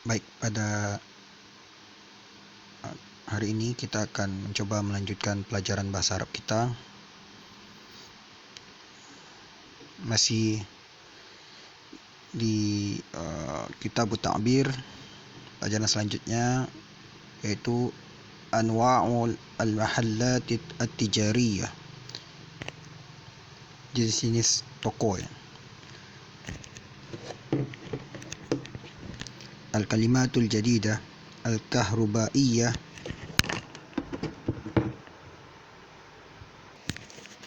Baik, pada hari ini kita akan mencoba melanjutkan pelajaran bahasa Arab kita. Masih di kitab Ta'bir. Pelajaran selanjutnya yaitu Anwa'ul al-mahallat at-tijariyah, jenis-jenis toko ya. Al-kalimatul jadidah al-kahrubaiyah.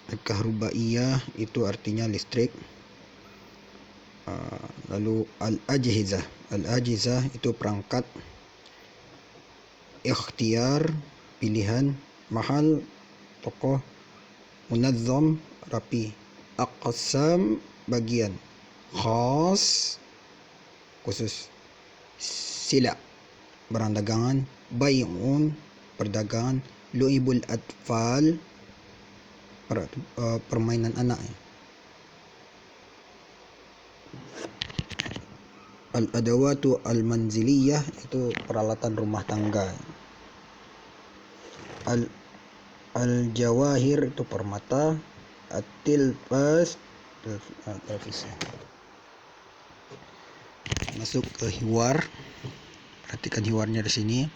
Al-kahrubaiyah itu artinya listrik. Lalu al-ajhizah itu perangkat. Ikhtiyar pilihan. Mahal toko. Munazzam rapi. Aqsam bagian. Khas khusus. Sila barang dagangan. Bai'un perdagangan. Lu'ibul atfal permainan anak. Al-adawatu al-manziliyah itu peralatan rumah tangga. Al-jawahir itu permata. At-tilfas televisi. Masuk ke hiwar. Perhatikan hiwarnya di sini.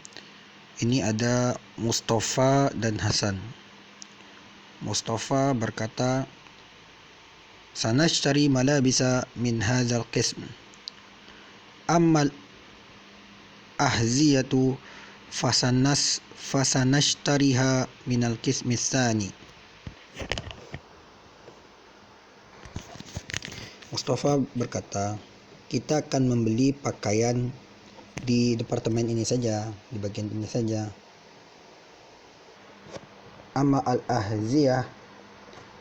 Ini ada Mustafa dan Hasan. Mustafa berkata, "Sanashtari malabisa min hadzal qism. Ammal ahziyatu fasanashtariha minal qismi tsani." Mustafa berkata, kita akan membeli pakaian di departemen ini saja, di bagian ini saja. Amma al-ahziyah,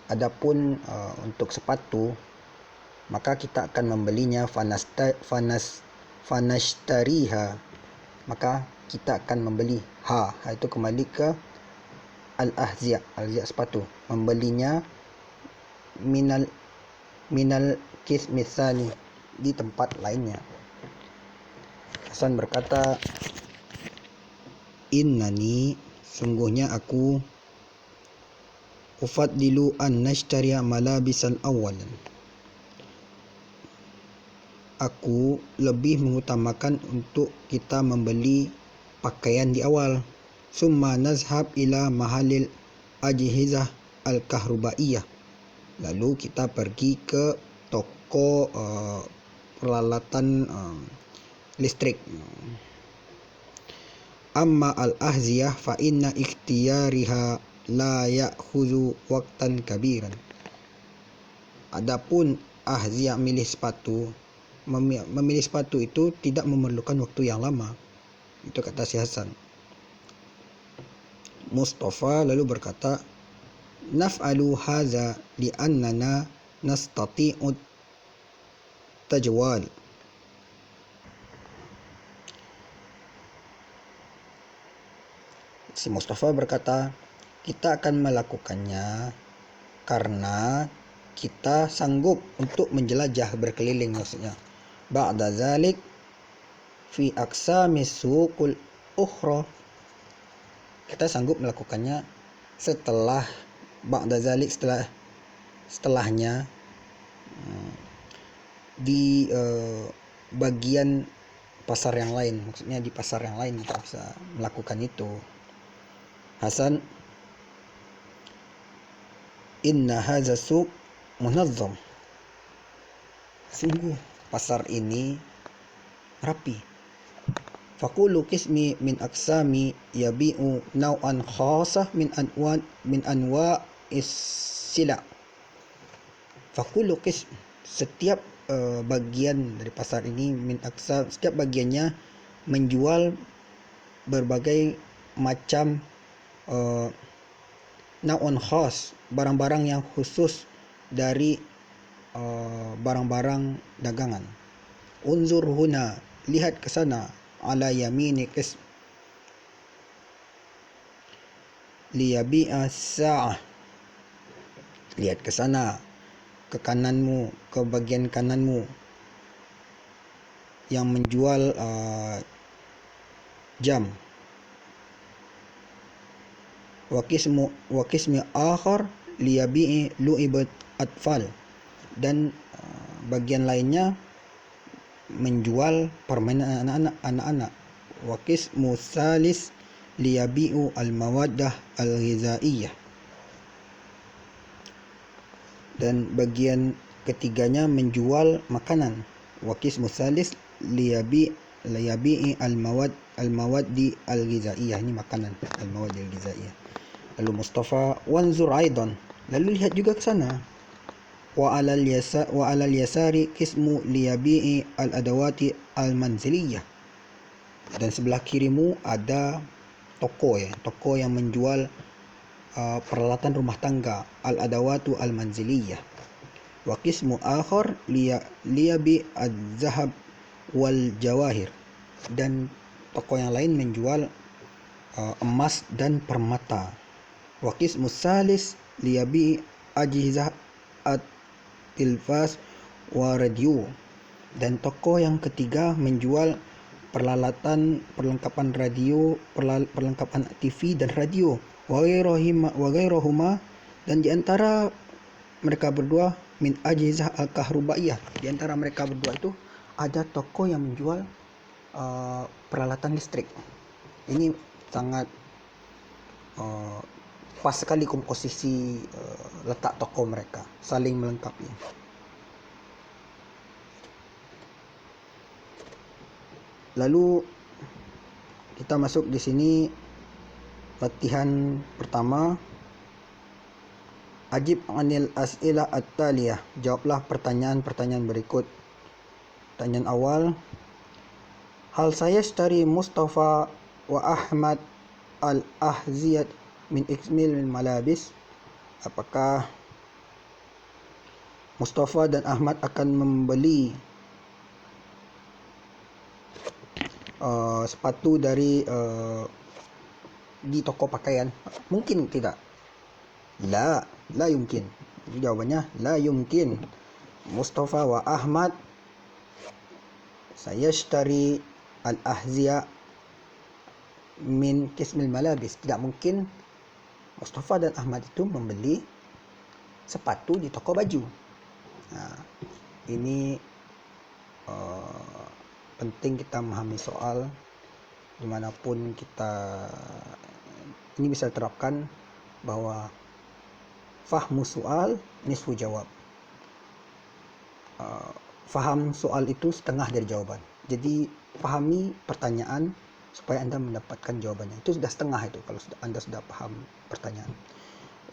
adapun untuk sepatu, maka kita akan membelinya fanashtariha, maka kita akan membeli itu kembali ke al-ahziyah sepatu, membelinya minal qismi tsani, di tempat lainnya. Hasan berkata, innani, sungguhnya aku, ufaddilu an nashtariya malabisan awalan, aku lebih mengutamakan untuk kita membeli pakaian di awal. Summa nazhab ila mahalil ajhizah al-kahrubaiyah, lalu kita pergi ke toko peralatan listrik. Amma al-ahziyah fa inna ikhtiyariha la ya'khudhu waqtan kabiran. Adapun ahziyah memilih sepatu itu tidak memerlukan waktu yang lama. Itu kata si Hasan. Mustafa lalu berkata, naf'alu hadza li'annana nastati'u tajwal. Si Mustafa berkata, kita akan melakukannya karena kita sanggup untuk menjelajah, berkeliling maksudnya. Ba'da zalik fi aqsamis suqul ukhra, kita sanggup melakukannya setelah ba'da zalik, setelahnya di bagian pasar yang lain, maksudnya di pasar yang lain kita bisa melakukan itu. Hasan, inna hadza suq munazzam, sungguh pasar ini rapi. Faqulu qismi min aqsami yabi'u naw'an khasah min anwa'is sila. Faqulu qism, setiap bagian dari pasar ini, min aqsam, setiap bagiannya menjual berbagai macam naw'un khas, barang-barang yang khusus dari barang-barang dagangan. Unzur huna, lihat ke sana, ala yamini qism liyabi'a sa'ah, lihat ke sana, ke kananmu, ke bagian kananmu, yang menjual jam. Wa qismu akhar liyabi'i lu'ibat atfal, dan bagian lainnya menjual permainan anak-anak. Wa qismu salis liyabi'u al-mawaddah al-ghizaiyah, dan bagian ketiganya menjual makanan. Wa qismu salis liyabi'i al-mawaddi al-ghizaiyah, ini makanan, al-mawaddi al-ghizaiyah. Lalu Mustafa, wanzur aidan, lalu lihat juga ke sana. Wa alal yasari qismu liyabi'i al-adawati al-manziliyah, dan sebelah kirimu ada toko yang menjual peralatan rumah tangga, al-adawatu al-manziliyah. Wa qismu akhar liyabi az-zahab wal jawahir, dan toko yang lain menjual emas dan permata. Wa qismu salis liyabi ajhizah at-tilfas wa radio, dan toko yang ketiga menjual perlengkapan radio, perlengkapan TV dan radio. Wa ghairahuma, dan di antara mereka berdua min ajhizah al-kahrubaiyah, di antara mereka berdua itu ada toko yang menjual peralatan listrik. Ini sangat pas sekali komposisi letak toko mereka, saling melengkapi. Lalu kita masuk di sini latihan pertama. Ajib anil as'ilah at-taliyah, jawablah pertanyaan-pertanyaan berikut. Pertanyaan awal, hal sayashtari Mustafa wa Ahmad al-ahziyat min ikmil malabis, apakah Mustafa dan Ahmad akan membeli sepatu dari di toko pakaian? Mungkin tidak. La yumkin. Jadi jawabannya la yumkin. Mustafa wa Ahmad sayashtari al-ahziya min kismil malabis. Tidak mungkin Mustafa dan Ahmad itu membeli sepatu di toko baju. Nah, ini penting kita memahami soal dimanapun kita. Ini bisa diterapkan bahwa fahmu soal nisfu jawab. Faham soal itu setengah dari jawaban. Jadi pahami pertanyaan supaya Anda mendapatkan jawabannya. Itu sudah setengah itu kalau Anda sudah paham pertanyaan.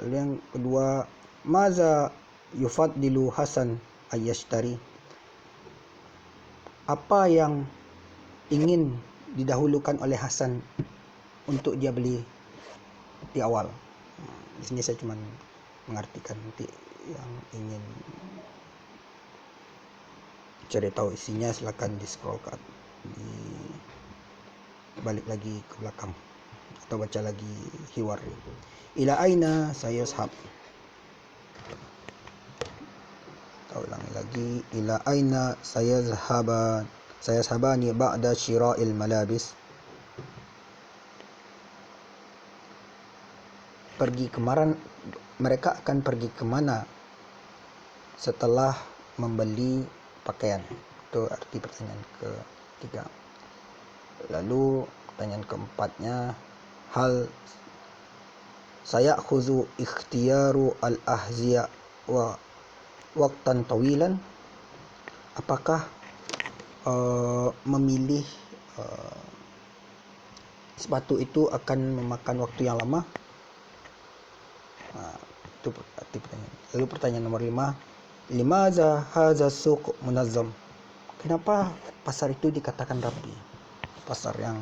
Lalu yang kedua, maza yufaddilu Hasan ayyashtari, apa yang ingin didahulukan oleh Hasan untuk dia beli di awal. Di sini saya cuma mengartikan, nanti yang ingin cari tahu isinya silakan di scroll ke balik lagi ke belakang atau baca lagi hiwar. Ila aina sayashab, kita ulangi lagi. Ila aina sayashabani ba'da syira'il malabis, pergi kemarin, mereka akan pergi kemana setelah membeli pakaian. Itu arti pertanyaan ketiga. Lalu pertanyaan keempatnya, hal saya khuzu ikhtiyaru al-ahziya wa waqtan tawilan, apakah memilih sepatu itu akan memakan waktu yang lama? Itu arti pertanyaan. Lalu pertanyaan nomor 5, limaza hadza suq munazzam, kenapa pasar itu dikatakan rapi? Pasar yang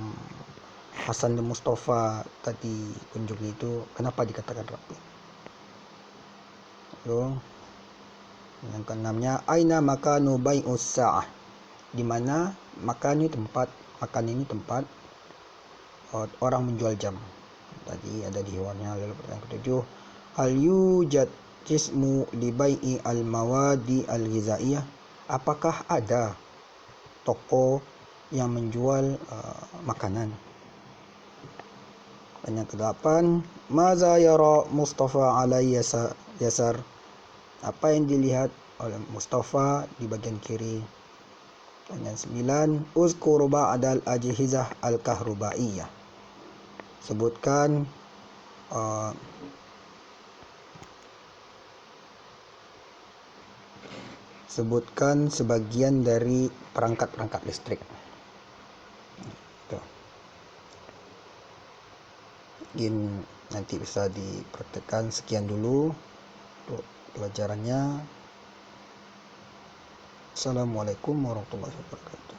Hasan dan Mustafa tadi kunjungi itu kenapa dikatakan rapi? Lalu yang keenamnya, aina makanu bai'us sa'ah, di mana makan ini tempat orang menjual jam. Tadi ada di hewannya. Lalu pertanyaan ketujuh, hal yujad jismu li bai'i al-mawadi al-ghizaiyah, apakah ada toko yang menjual makanan. Dan yang kedelapan, maza yara Mustafa alai yasar, apa yang dilihat oleh Mustafa di bagian kiri. Dan yang 9, uzkur ba'dal ajhizah al-kahrubaiyah, sebutkan sebagian dari perangkat-perangkat listrik. Mungkin nanti bisa dipraktekkan. Sekian dulu untuk pelajarannya. Assalamualaikum warahmatullahi wabarakatuh.